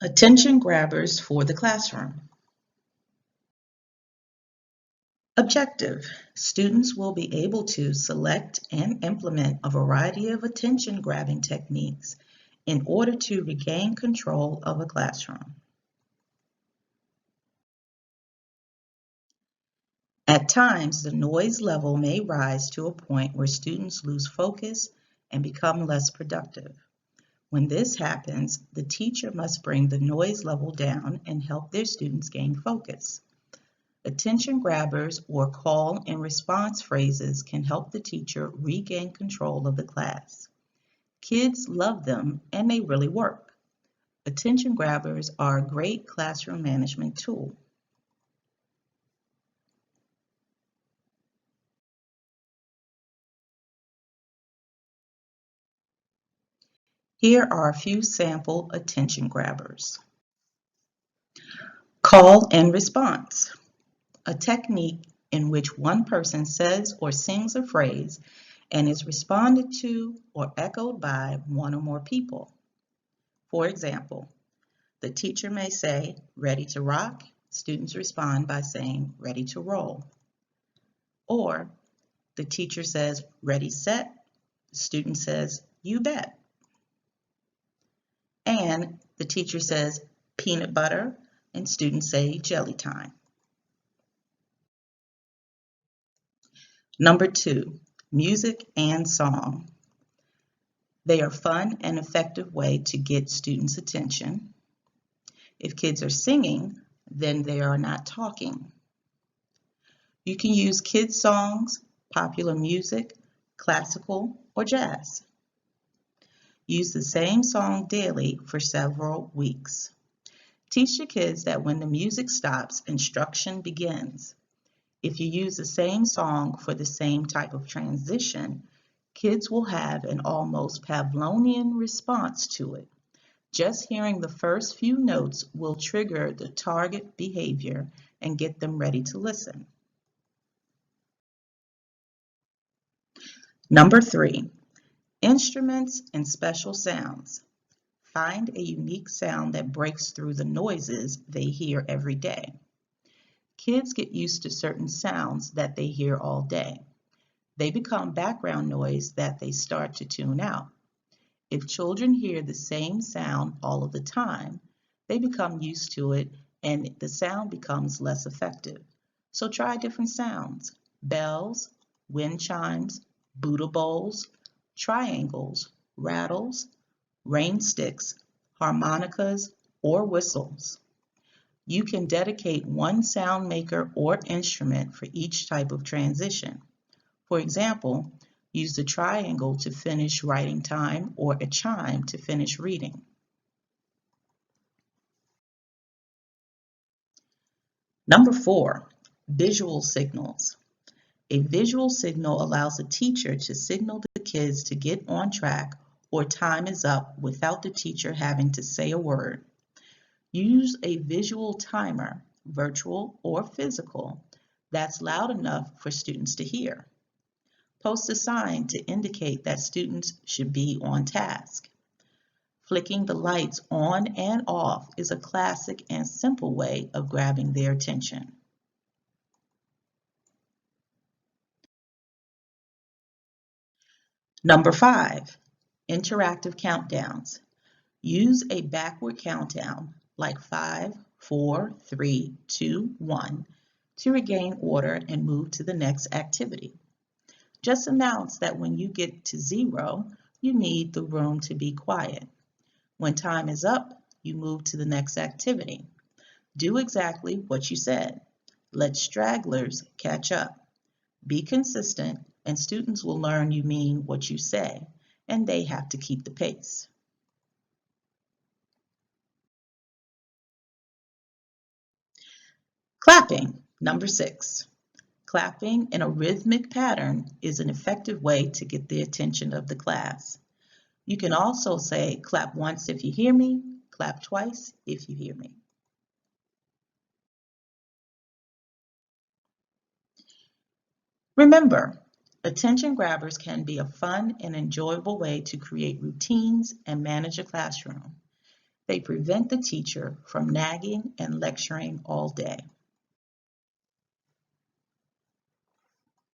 Attention grabbers for the classroom. Objective: students will be able to select and implement a variety of attention-grabbing techniques in order to regain control of a classroom. At times, the noise level may rise to a point where students lose focus and become less productive. When this happens, the teacher must bring the noise level down and help their students gain focus. Attention grabbers or call and response phrases can help the teacher regain control of the class. Kids love them and they really work. Attention grabbers are a great classroom management tool. Here are a few sample attention grabbers. Call and response, a technique in which one person says or sings a phrase and is responded to or echoed by one or more people. For example, the teacher may say, "Ready to rock?" Students respond by saying, "Ready to roll." Or the teacher says, "Ready, set?" The student says, "You bet." And the teacher says, "Peanut butter?" and students say, "Jelly time." Number 2, music and song. They are a fun and effective way to get students' attention. If kids are singing, then they are not talking. You can use kids' songs, popular music, classical, or jazz. Use the same song daily for several weeks. Teach the kids that when the music stops, instruction begins. If you use the same song for the same type of transition, kids will have an almost Pavlovian response to it. Just hearing the first few notes will trigger the target behavior and get them ready to listen. Number 3, instruments and special sounds. Find a unique sound that breaks through the noises they hear every day. Kids get used to certain sounds that they hear all day. They become background noise that they start to tune out. If children hear the same sound all of the time, they become used to it and the sound becomes less effective. So try different sounds: bells, wind chimes, Buddha bowls, triangles, rattles, rain sticks, harmonicas, or whistles. You can dedicate one sound maker or instrument for each type of transition. For example, use the triangle to finish writing time or a chime to finish reading. Number 4, visual signals. A visual signal allows a teacher to signal the kids to get on track or time is up without the teacher having to say a word. Use a visual timer, virtual or physical, that's loud enough for students to hear. Post a sign to indicate that students should be on task. Flicking the lights on and off is a classic and simple way of grabbing their attention. Number 5, interactive countdowns. Use a backward countdown like 5, 4, 3, 2, 1 to regain order and move to the next activity. Just announce that when you get to 0, you need the room to be quiet. When time is up, you move to the next activity. Do exactly what you said. Let stragglers catch up. Be consistent, and students will learn you mean what you say, and they have to keep the pace. Clapping, number 6. Clapping in a rhythmic pattern is an effective way to get the attention of the class. You can also say, "Clap once if you hear me, clap twice if you hear me." Remember, attention grabbers can be a fun and enjoyable way to create routines and manage a classroom. They prevent the teacher from nagging and lecturing all day.